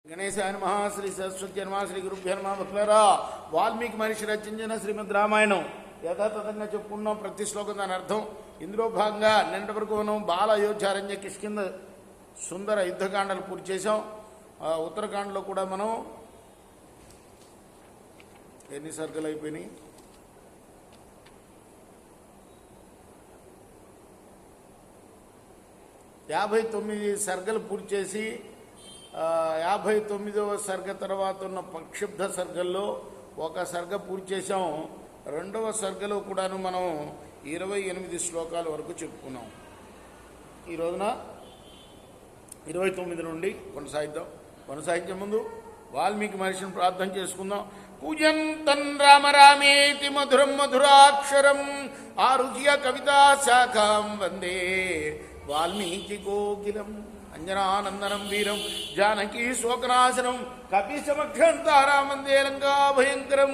గణేశాయ నమః. శ్రీ సరస్వతి నమః. శ్రీ గురుభ్యో నమః. భక్తులారా, వాల్మీకి మహర్షి రచించిన శ్రీమద్ రామాయణం యథాతథంగా చెప్పుకున్నాం. ప్రతి శ్లోకం దాని అర్థం. ఇందులో భాగంగా నిన్నటి వరకు మనం బాల అయోధ్యారణ్య కిష్కింద సుందర యుద్ధకాండలు పూర్తి చేసాం. ఉత్తరకాండలో కూడా మనం ఎన్ని సర్గలు అయిపోయినాయి? 59 సర్గలు పూర్తి చేసి 59వ సర్గ తర్వాత ఉన్న ప్రక్షిబ్ధ సర్గల్లో ఒక సర్గ పూర్తి చేసాం. రెండవ సర్గలో కూడాను మనం 28 శ్లోకాల వరకు చెప్పుకున్నాం. ఈ రోజున 29 నుండి కొనసాగించే ముందు వాల్మీకి మహర్షిని ప్రార్థన చేసుకుందాం. పూజంతం రామ రామేతి మధురం మధురాక్షరం ఆరుహ్య కవితా శాఖాం వందే వాల్మీకి కోకిలం అంజనానందనం వీరం జానకీ శోకనాశనం కపిశమఖ్యం తారామందే లంకా భయంకరం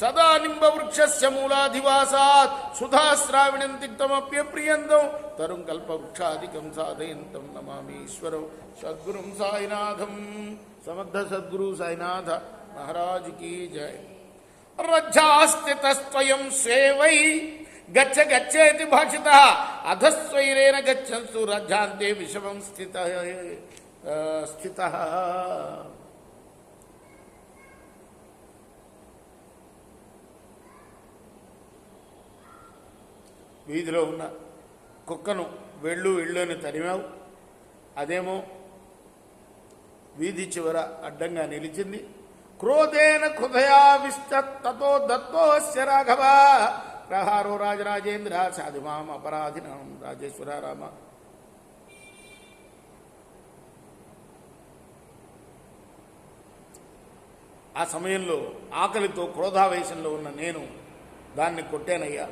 సదా నింబవృక్షస్య మూలాధివాసాత్ సుధాశ్రావిణం తిక్తమప్యప్రియంతం తరుం కల్పవృక్షాదికం సాధయంతం నమామీశ్వరం సద్గురుం సాయినాథం. సమర్థ సద్గురు సాయినాథ మహారాజ్ కీ జయ. రజ్జాస్థితస్త్వయం సేవై గచ్చ గచ్చేతి భాషిత అధస్వైరేణ గచ్చంసు రజ్జాంతే విషమం స్థిత. వీధిలో ఉన్న కుక్కను వెళ్ళు అని తరిమావు. అదేమో వీధి చివర అడ్డంగా నిలిచింది. క్రోధేన హృదయావిష్టో దత్తోస్య రాఘవ ప్రహారో రాజరాజేంద్ర సాధుమాం అపరాధినం రాజేశ్వర రామ. ఆ సమయంలో ఆకలితో క్రోధావేశంలో ఉన్న నేను దాన్ని కొట్టానయ్యా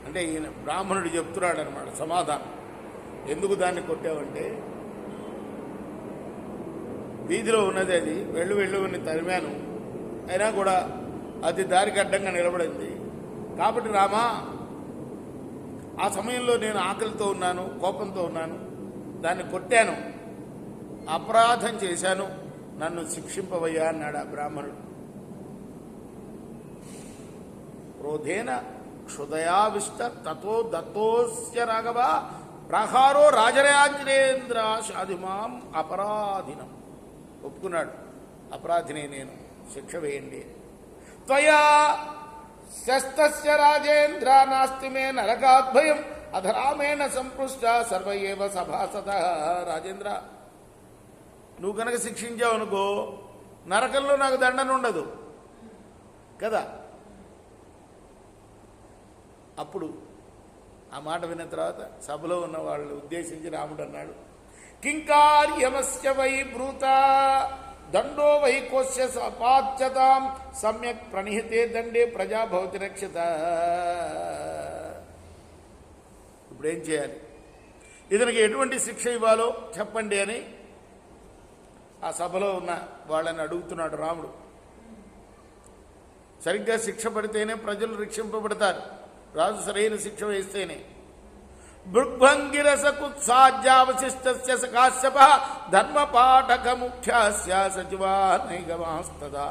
అంటే ఈయన బ్రాహ్మణుడు చెప్తున్నాడు అనమాట సమాధానం. ఎందుకు దాన్ని కొట్టావంటే, వీధిలో ఉన్నది అది వెళ్ళు అని తరిమాను, అయినా కూడా అది దారికి అడ్డంగా నిలబడింది కాబట్టి రామా, ఆ సమయంలో నేను ఆకలితో ఉన్నాను, కోపంతో ఉన్నాను, దాన్ని కొట్టాను, అపరాధం చేశాను, నన్ను శిక్షింపవయ్యా అన్నాడు ఆ బ్రాహ్మణుడు. క్రోధేన క్షుదయావిష్ట తతో దత్తోస్య రాఘవ ప్రహారో రాజరాజేంద్ర సాధుమాం అపరాధినం. ఒప్పుకున్నాడు, అపరాధినే నేను, శిక్ష వేయండి. త్వయా శస్తస్య రాజేంద్ర నాస్తి మే నరకాద్భయం అధరామేణ సంపృష్ట సర్వయేవ సభాసద. రాజేంద్ర, నువ్వు కనుక శిక్షించావు అనుకో, నరకంలో నాకు దండన ఉండదు కదా. అప్పుడు ఆ మాట విన్న తర్వాత సభలో ఉన్న వాళ్ళు ఉద్దేశించి రాముడు అన్నాడు, కింకార్యమస్య వై బ్రూత దండో వై కోస్య సపాచ్యతాం సమ్యక్ ప్రణిహితే దండే ప్రజా భవతి రక్షిత. ఇప్పుడేం చేయాలి, ఇతనికి ఎటువంటి శిక్ష ఇవ్వాలో చెప్పండి అని ఆ సభలో ఉన్న వాళ్ళని అడుగుతున్నాడు రాముడు. సరిగ్గా శిక్ష పడితేనే ప్రజలు రక్షింపబడతారు, రాజు సరైన శిక్ష వేస్తేనే. భృగ్భంగిరసకుత్సాజ్యావశిష్టస్య సకాశ్యప ధర్మపాఠక ముఖ్యాస్య సచివా నైగమాస్తదా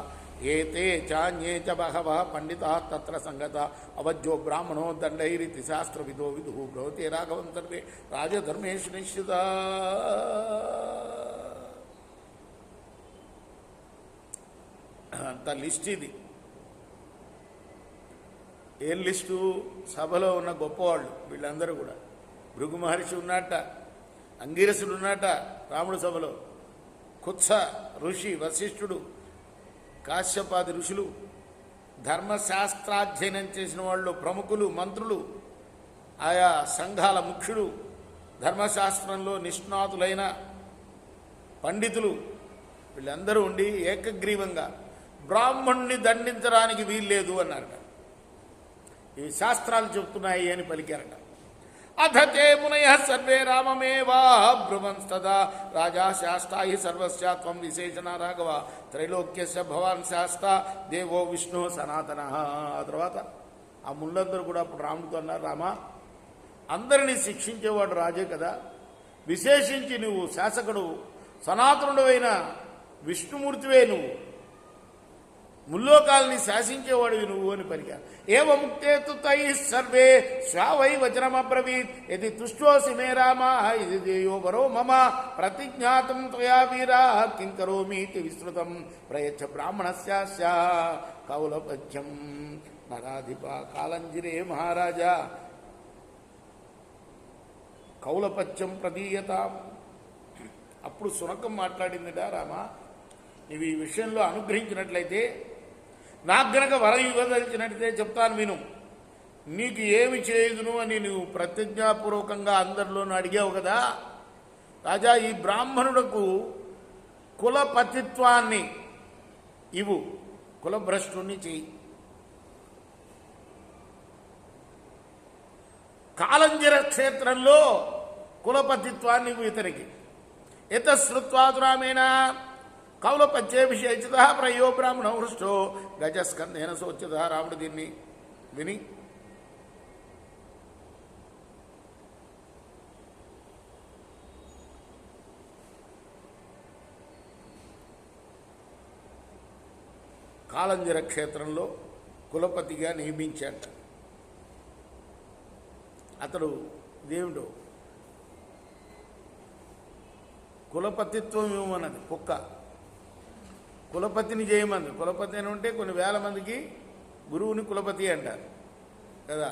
ఏతే చాన్యే చ బహవః పండితాః తత్ర సంగత అవజ్జో బ్రాహ్మణో దండైరితి శాస్త్రవిదో విదుః భవతే రాఘవం సర్వే రాజధర్మేషు నిశ్చితా. అంత లిస్ట్ ఇది. ఏం లిస్టు? సభలో ఉన్న గొప్పవాళ్ళు వీళ్ళందరూ కూడా. భృగు మహర్షి ఉన్నట్ట, అంగిరసుడు ఉన్నట్ట రాముడు సభలో, కుత్స ఋషి వశిష్ఠుడు, కాశ్యపాది ఋషులు, ధర్మశాస్త్రాధ్యయనం చేసిన వాళ్ళు, ప్రముఖులు, మంత్రులు, ఆయా సంఘాల ముఖ్యులు, ధర్మశాస్త్రంలో నిష్ణాతులైన పండితులు, వీళ్ళందరూ ఉండి ఏకగ్రీవంగా బ్రాహ్మణుని దండించడానికి వీల్లేదు అన్నారట. ఈ శాస్త్రాలు చెప్తున్నాయి అని పలికారట. అధతే మునయ సర్వే రామమేవా బ్రువంస్తదా రాజా శాస్తా హి సర్వస్యాత్వం విశేషణ రాఘవ త్రైలోక్యస్య భవాన్ శాస్తా దేవో విష్ణు సనాతన. ఆ తర్వాత ఆ ముళ్ళందరూ కూడా అప్పుడు రాముడితో అన్నారు, రామా, అందరినీ శిక్షించేవాడు రాజే కదా, విశేషించి నువ్వు శాసకుడు సనాతనుడైన విష్ణుమూర్తివే, నువ్వు ముల్లోకాలని శాసించేవాడివి నువ్వు అని పలికారు. ఏవ ముక్తే తై సర్వే శ్రావై వచనమబ్రవీత్ యది తుష్టోసి మే రామా ఇది దేయో వరో మమ ప్రతిజ్ఞాతం త్వయా వీరా కిం కరోమీతి విస్తృతం ప్రయచ్చ బ్రాహ్మణస్య కౌలపథ్యం నరాధిప కాలంజిరే మహారాజా కౌలపథ్యం ప్రదీయతాం. అప్పుడు సునకం మాట్లాడిందిడా, రామా నీవు ఈ విషయంలో అనుగ్రహించినట్లయితే, నాకు గనక వరం ఇవ్వదలిచినట్లయితే చెప్తాను విను. నీకు ఏమి చేయదును అని నువ్వు ప్రతిజ్ఞాపూర్వకంగా అందరిలోనూ అడిగావు కదా రాజా, ఈ బ్రాహ్మణుడకు కులపతిత్వాన్ని ఇవ్వు, కులభ్రష్టుని చెయ్యి. కాలంజర క్షేత్రంలో కులపతిత్వాన్ని ఇవ్వు ఇతనికి. ఎతశ్రుత్వాదురామేణ కౌలపత్యేభిషేచిత ప్రయో బ్రాహ్మణ హృష్టో గజస్కందేన సోచ్యత. రాముడు దీన్ని విని కాలంజర క్షేత్రంలో కులపతిగా నియమించాట. అతడు దేవుడు కులపతిత్వం ఇవ్వమన్నది కుక్క, కులపతిని చేయమంది. కులపతి అని ఉంటే కొన్ని వేల మందికి గురువుని కులపతి అంటారు కదా.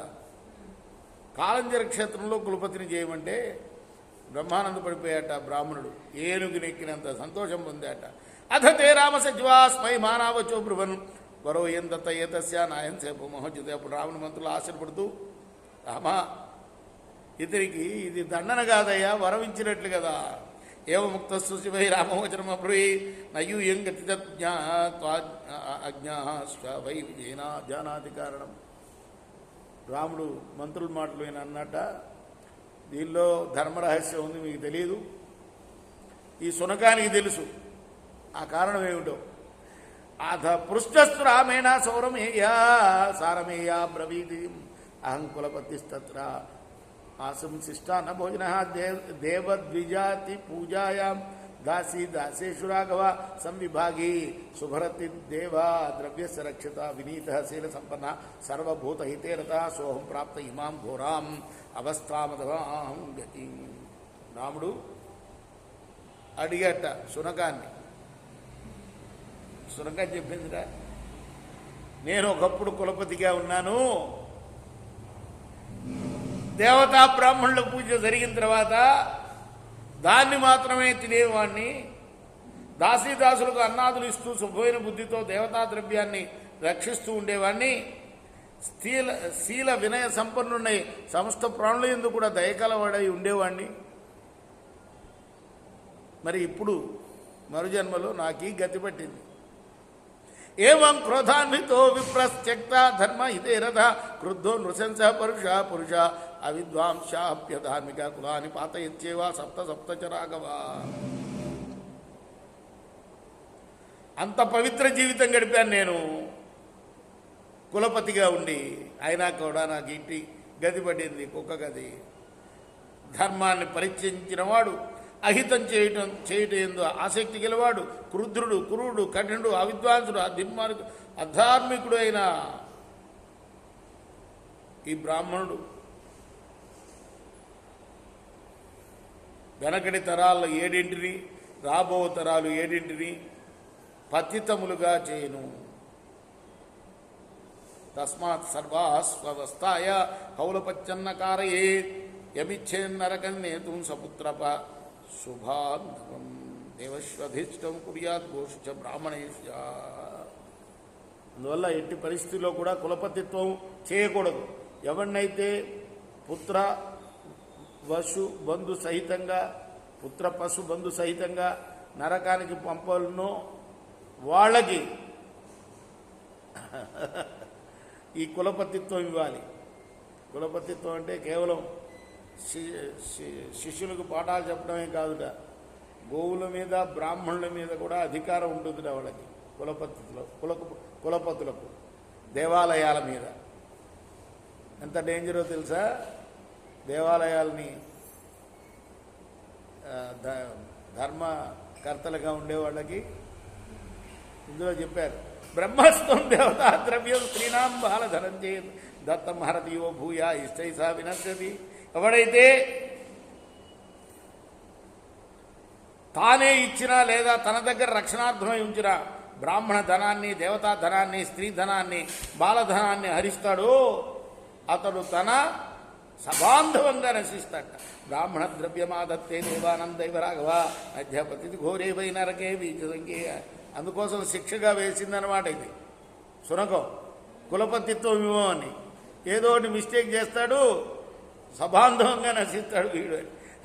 కాలంజర క్షేత్రంలో కులపతిని చేయమంటే బ్రహ్మానంద పడిపోయాట బ్రాహ్మణుడు, ఏనుగునెక్కినంత సంతోషం పొందాట. అథ తే రామ సజ్వాస్మై మానావచో బ్రువన్ వరో ఏం దత్త ఏతస్యా నాయం సేపు మహోచిత. అప్పుడు రావణ మంత్రులు ఆశపడుతూ, రామా ఇతనికి ఇది దండన కాదయ్యా, వరం ఇచ్చినట్లు కదా. ఏవ ముక్తస్సు శివై రామవచనమబ్రవీ నయూయం గతిజ్ఞావై విజయనా జానాది కారణం. రాముడు మంత్రుల మాటలు ఆయన అన్నట్ట, దీనిలో ధర్మరహస్యం ఉంది, మీకు తెలియదు, ఈ సునకానికి తెలుసు ఆ కారణం ఏమిటో. అథ పృష్టస్తు రామేణ సౌరమేయా సారమేయా బ్రవీతి అహం కులపతిస్తత్ర ఆసం శిష్టాన్న భోజన దేవద్విజాతి పూజాయాం దాసీ దాసేషు రాఘవ సంవిభాగీ శుభరతి దేవా ద్రవ్యస్య రక్షిత వినీత శీల సంపన్న సర్వభూతహితేరత సోహం ప్రాప్త ఇమాం ఘోరాం అవస్థామదవాం గతి. రాముడు అడిగట సునకాన్ని. సునకం చెప్పిందిరా, నేను ఒకప్పుడు కులపతిగా ఉన్నాను, దేవతా బ్రాహ్మణుల పూజ జరిగిన తర్వాత దాన్ని మాత్రమే తినేవాణ్ణి, దాసీదాసులకు అన్నాదులు ఇస్తూ శుభమైన బుద్ధితో దేవతా ద్రవ్యాన్ని రక్షిస్తూ ఉండేవాణ్ణి, శీల వినయ సంపన్నుడై సమస్త ప్రాణుల యందు కూడా దయకలవాడై ఉండేవాణ్ణి. మరి ఇప్పుడు మరుజన్మలో నాకు ఈ గతి పట్టింది. ఏవం క్రోధాన్వితో విప్రత్యక్త ధర్మ హితేరథ క్రుద్ధో నృశంస పరుష పురుష అవిద్వాంశాప్యధార్మిక కులాని పాతయత్యేవా సప్త సప్త చ రాఘవ. అంత పవిత్ర జీవితం గడిపాను నేను కులపతిగా ఉండి, అయినా కూడా నాకు ఇంటి గది పడింది, కుక్క గది. ధర్మాన్ని పరిత్యజించినవాడు, అహితం చేయటం ఎందు ఆసక్తి గలవాడు, క్రుద్ధుడు, కురుడు, కఠినుడు, అవిద్వాంసుడు, అధార్మికుడు అయిన ఈ బ్రాహ్మణుడు వెనకటి తరాల్లో 7 రాబో తరాలు 7 పతితములుగా చేయను. తస్మాత్ సర్వాస్వస్థాయ కౌలపచ్చన్నకారయే యమిచ్చేన్నరకన్నేతుం సపుత్రప శుభాంధవం దేవశ్వధిష్టం కుర్యాత్ గోష్ఠ బ్రాహ్మణేశ్య. అందువల్ల ఎట్టి పరిస్థితుల్లో కూడా కులపతిత్వం చేయకూడదు. ఎవరినైతే పుత్ర వసు బంధు సహితంగా, పుత్ర పశు బంధు సహితంగా నరకానికి పంపాలనో వాళ్ళకి ఈ కులపతిత్వం ఇవ్వాలి. కులపతిత్వం అంటే కేవలం శిష్యులకు పాఠాలు చెప్పడమే కాదుట, గోవుల మీద బ్రాహ్మణుల మీద కూడా అధికారం ఉంటుందిట వాళ్ళకి. కులపతులకు దేవాలయాల మీద ఎంత డేంజరో తెలుసా? దేవాలయాల్ని ధర్మకర్తలుగా ఉండేవాళ్ళకి ఇందులో చెప్పారు, బ్రహ్మస్తం దేవతా ద్రవ్యం స్త్రీనాం బాలధనంజయ దత్తం హరతియో భూయా ఇష్టైసా వినశ్యతి. ఎవడైతే తానే ఇచ్చినా లేదా తన దగ్గర రక్షణార్థమై ఉంచిన బ్రాహ్మణ ధనాన్ని, దేవతా ధనాన్ని, స్త్రీ ధనాన్ని, బాలధనాన్ని హరిస్తాడో అతడు తన సబాంధవంగా నశిస్తాట. బ్రాహ్మణ ద్రవ్యమాదత్తే దేవానందైవ రాఘవ అధ్యాపతి ఘోరేవై నరకే బీజంగే. అందుకోసం శిక్షగా వేసిందనమాట ఇది శునకం. కులపతిత్వం ఇవ్వమని ఏదో ఒకటి మిస్టేక్ చేస్తాడు, సబాంధవంగా నశిస్తాడు వీడు.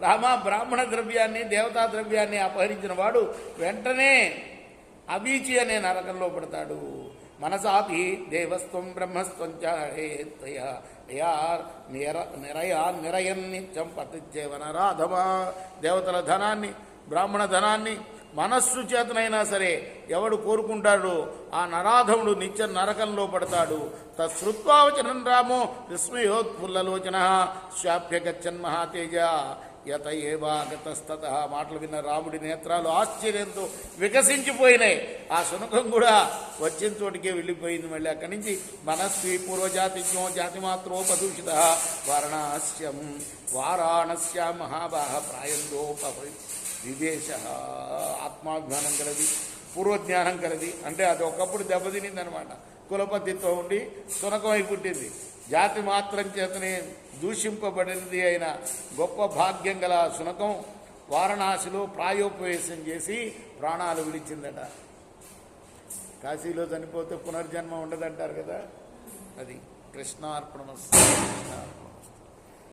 రామ బ్రాహ్మణ ద్రవ్యాన్ని, దేవతా ద్రవ్యాన్ని అపహరించిన వాడు వెంటనే అబీచి అనే నరకంలో పడతాడు. మనసాపి దేవస్వం బ్రహ్మస్వం నిరయన్నిత్యం పతిచ్చేవనరాధమా. దేవతల ధనాన్ని, బ్రాహ్మణ ధనాన్ని మనస్సు చేతనైనా సరే ఎవడు కోరుకుంటాడో ఆ నరాధముడు నిత్య నరకంలో పడతాడు. తశ్రుత్వావచనం రామో విస్మయోత్ఫుల్లలోచన శాప్యగచ్చన్ మహాతేజ యత ఏవాగతస్తత. మాటలు విన్న రాముడి నేత్రాలు ఆశ్చర్యంతో వికసించిపోయినాయి. ఆ శునకం కూడా వచ్చిన చోటికే వెళ్ళిపోయింది. మళ్ళీ అక్కడి నుంచి మనస్వి పూర్వజాతిజ్ఞో జాతిమాత్రోపదూషిత వారాణస్య మహాబాహ ప్రాయందోప వివేశ. ఆత్మాభిమానం కలది, పూర్వజ్ఞానం కలది. అంటే అది ఒకప్పుడు దెబ్బతినిందనమాట. కులపతిత్వం ఉండి శునకమై పుట్టింది. జాతి మాత్రం చేతనే దూషింపబడినది అయిన గొప్ప భాగ్యం గల శునకం వారణాసిలో ప్రాయోపవేశం చేసి ప్రాణాలు విడిచిందట. కాశీలో చనిపోతే పునర్జన్మ ఉండదంటారు కదా, అది కృష్ణార్పణమస్తు.